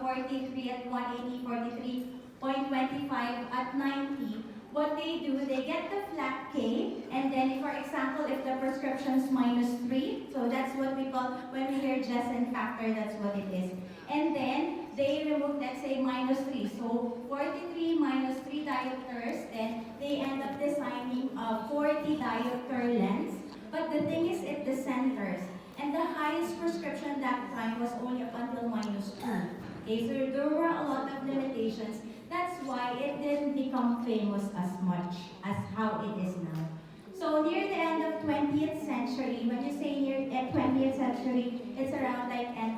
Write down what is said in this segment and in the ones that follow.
43 at 180, 43.25 at 90, what they do, they get the flat K, and then for example, if the prescription is -3, so that's what we call, when we hear Jessen factor, that's what it is. And then they remove, let's say, -3. So 43 minus 3 diopters, then they end up designing a 40 diopter lens. But the thing is, it decenters. And the highest prescription that time was only up until -2. Okay, so there were a lot of limitations. That's why it didn't become famous as much as how it is now. So near the end of 20th century, when you say near 20th century, it's around like at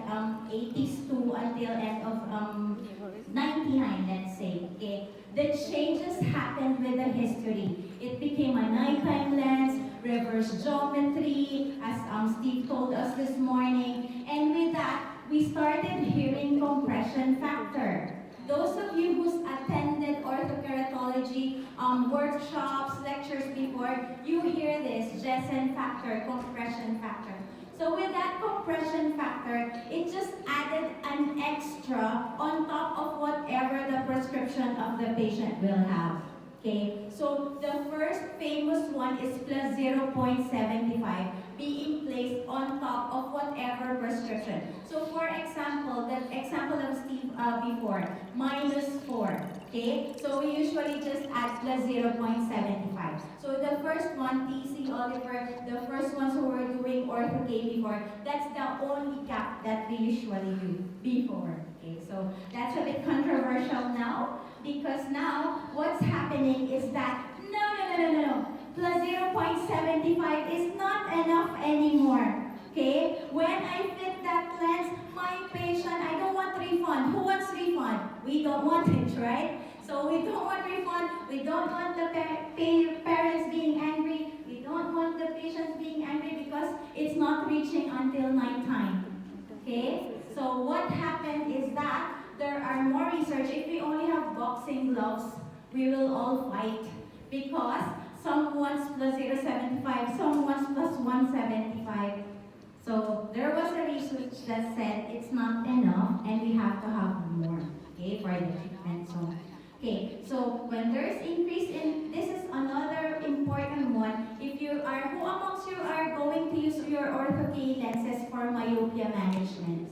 80s to until end of 99, let's say. Okay, the changes happened with the history. It became a nighttime lens, reverse geometry, as Steve told us this morning, and with that, we started hearing compression factor. Those of you who's attended orthokeratology workshops, lectures before, you hear this, Jessen factor, compression factor. So with that compression factor, it just added an extra on top of whatever the prescription of the patient will have. Okay, so the first famous one is plus 0.75 being placed on top of whatever prescription. So for example, the example of Steve before, -4. Okay, so we usually just add plus 0.75. So the first one, TC, Oliver, the first ones who were doing ortho K before, that's the only cap that we usually do before. Okay, so that's a bit controversial now, because now what's happening is that no. Plus 0.75 is not enough anymore. Okay? When I fit that lens, my patient, I don't want refund. Who wants refund? We don't want it, right? So we don't want refund. We don't want the parents being angry. We don't want the patients being angry because it's not reaching until nighttime. Okay? So what happened is that there are more research. If we only have boxing gloves, we will all fight because some wants plus 0.75, some wants plus 175. So there was a research that said it's not enough and we have to have more, okay, for the treatment. So when there's increase in, this is another important one. If you are, who amongst you are going to use your ortho K lenses for myopia management?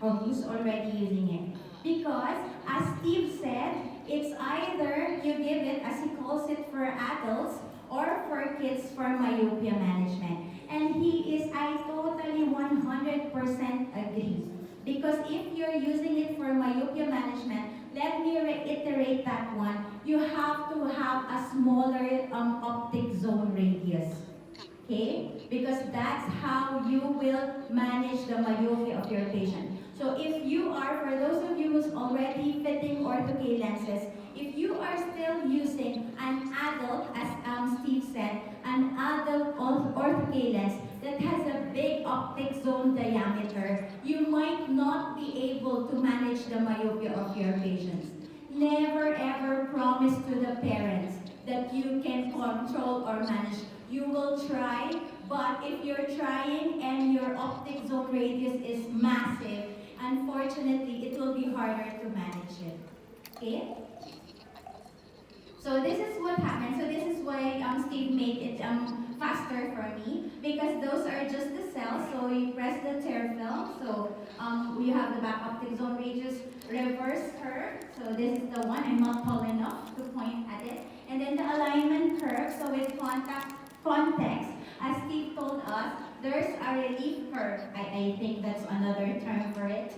Or who's already using it? Because, as Steve said, it's either you give it, as he calls it, for adults or for kids for myopia management. And I totally 100% agree. Because if you're using it for myopia management, let me reiterate that one, you have to have a smaller optic zone radius. Okay? Because that's how you will manage the myopia of your patient. So if you are, for those of you who's already fitting ortho K lenses, if you are still using an adult, as Steve said, an adult ortho K lens that has a big optic zone diameter, you might not be able to manage the myopia of your patients. Never ever promise to the parents that you can control or manage. You will try, but if you're trying and your optic zone radius is massive, unfortunately, it will be harder to manage it. Okay? So this is what happened. So this is why Steve made it faster for me, because those are just the cells. So you press the tear film. So we have the back optic zone radius, reverse curve. So this is the one. I'm not tall enough to point at it. And then the alignment curve. So with context, as Steve told us, there's a relief curve. I think that's another term for it.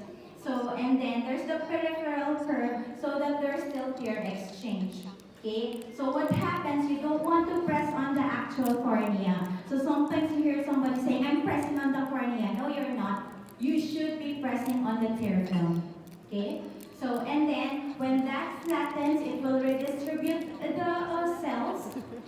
So, and then there's the peripheral curve so that there's still tear exchange. Okay? So what happens, you don't want to press on the actual cornea. So sometimes you hear somebody saying, I'm pressing on the cornea. No, you're not. You should be pressing on the tear film. Okay? So, and then when that flattens, it will redistribute the cells.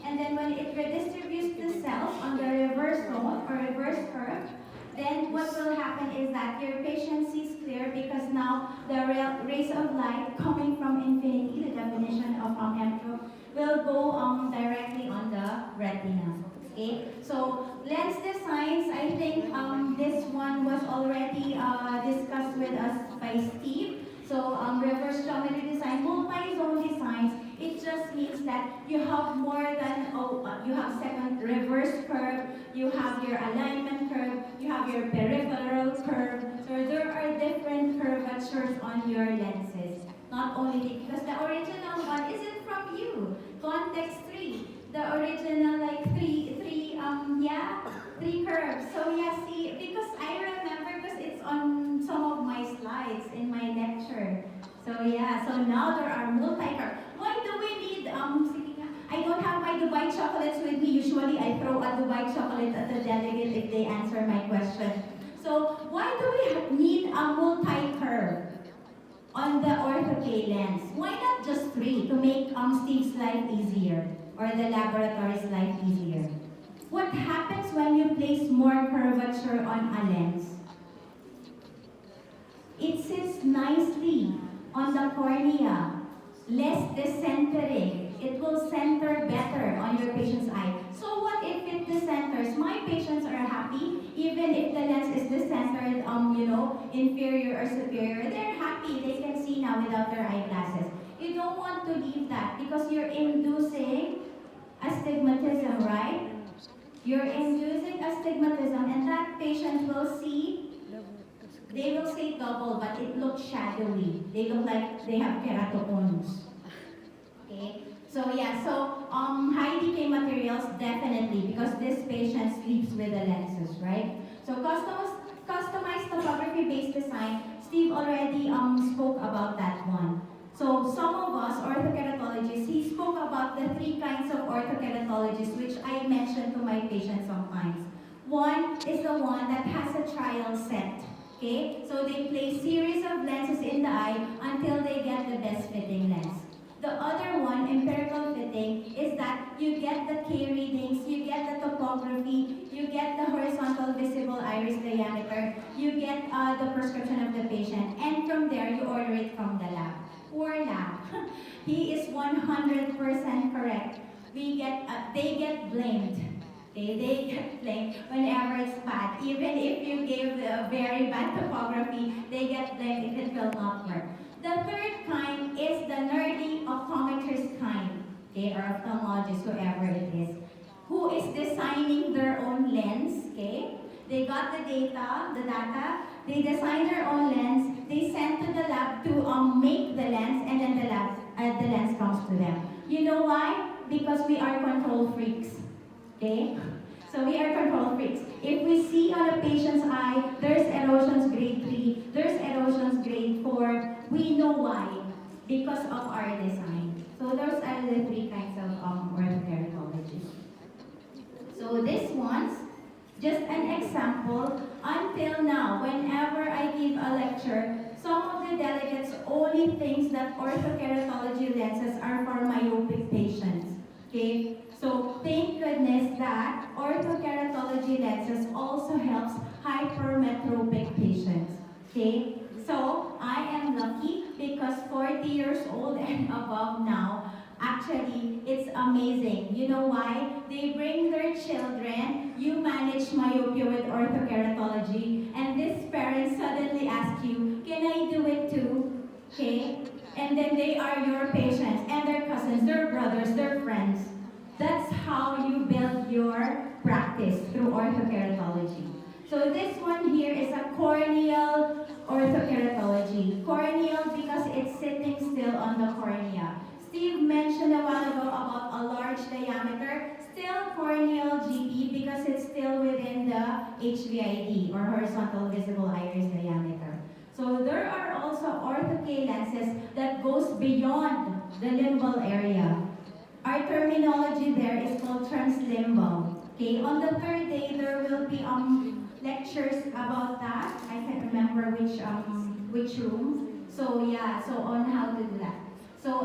And then when it redistributes the cells on the reverse zone or reverse curve, then what will happen is that your patient sees clear because now the rays of light coming from infinity, the definition of MTRO, will go directly on the retina. Okay, so lens designs, I think this one was already discussed with us by Steve. So reverse geometry design, multi-zone designs, it just means that you have more than, you have second reverse curve, you have your alignment curve, you have your peripheral curve. So there are different curvatures on your lenses. Not only because the original one isn't from you. Context 3. The original like three curves. So yeah, see, because I remember because it's on some of my slides in my lecture. So yeah, so now there are multi-curve. Why do we need sige nga, I don't have my Dubai chocolates with me. Usually I throw a Dubai chocolate at the delegate if they answer my question. So why do we need a multi-curve on the Ortho-K lens? Why not just 3 to make Steve's life easier or the laboratory's life easier? What happens when you place more curvature on a lens? It sits nicely on the cornea, less decentering. It will center better on your patient's eye. So what if it decenters? My patients are happy, even if the lens is decentered, inferior or superior. They're happy. They can see now without their eyeglasses. You don't want to leave that because you're inducing astigmatism, right? You're inducing astigmatism, and that patient will see. They will say double, but it looks shadowy. They look like they have keratoconus. Okay? So yeah, so high decay materials definitely because this patient sleeps with the lenses, right? So customized topography-based design, Steve already spoke about that one. So some of us orthokeratologists, he spoke about the 3 kinds of orthokeratologists which I mentioned to my patients sometimes. One is the one that has a trial set. Okay? So they place series of lenses in the eye until they get the best fitting lens. The other one, empirical fitting, is that you get the K readings, you get the topography, you get the horizontal visible iris diameter, you get the prescription of the patient, and from there you order it from the lab. Poor lab. He is 100% correct. They get blamed. They get blamed whenever it's bad. Even if you give a very bad topography, they get blamed if it will not work. The third kind is the nerdy optometrist kind, okay, or ophthalmologist, whoever it is, who is designing their own lens, okay? They got the data, they design their own lens, they send to the lab to make the lens, and then the lens comes to them. You know why? Because we are control freaks, okay? So we are control freaks. If we see on a patient's eye, there's erosions grade 3, there's erosions grade 4, we know why. Because of our design. So those are the 3 kinds of orthokeratology. So this one's just an example. Until now, whenever I give a lecture, some of the delegates only thinks that orthokeratology lenses are for myopic patients. Okay? So thank goodness that orthokeratology lenses also helps hypermetropic patients. Okay? So I am lucky because 40 years old and above now, actually, it's amazing. You know why? They bring their children, you manage myopia with orthokeratology, and this parent suddenly asks you, can I do it too? Okay? And then they are your patients, and their cousins, their brothers, their friends. That's how you build your practice through orthokeratology. So this one here is a corneal orthokeratology. Corneal because it's sitting still on the cornea. Steve mentioned a while ago about a large diameter, still corneal GP because it's still within the HVID or horizontal visible iris diameter. So there are also ortho-K lenses that goes beyond the limbal area. Our terminology there is called translimbal. Okay, on the 3rd day there will be lectures about that. I can't remember which room. So yeah, so on how to do that. So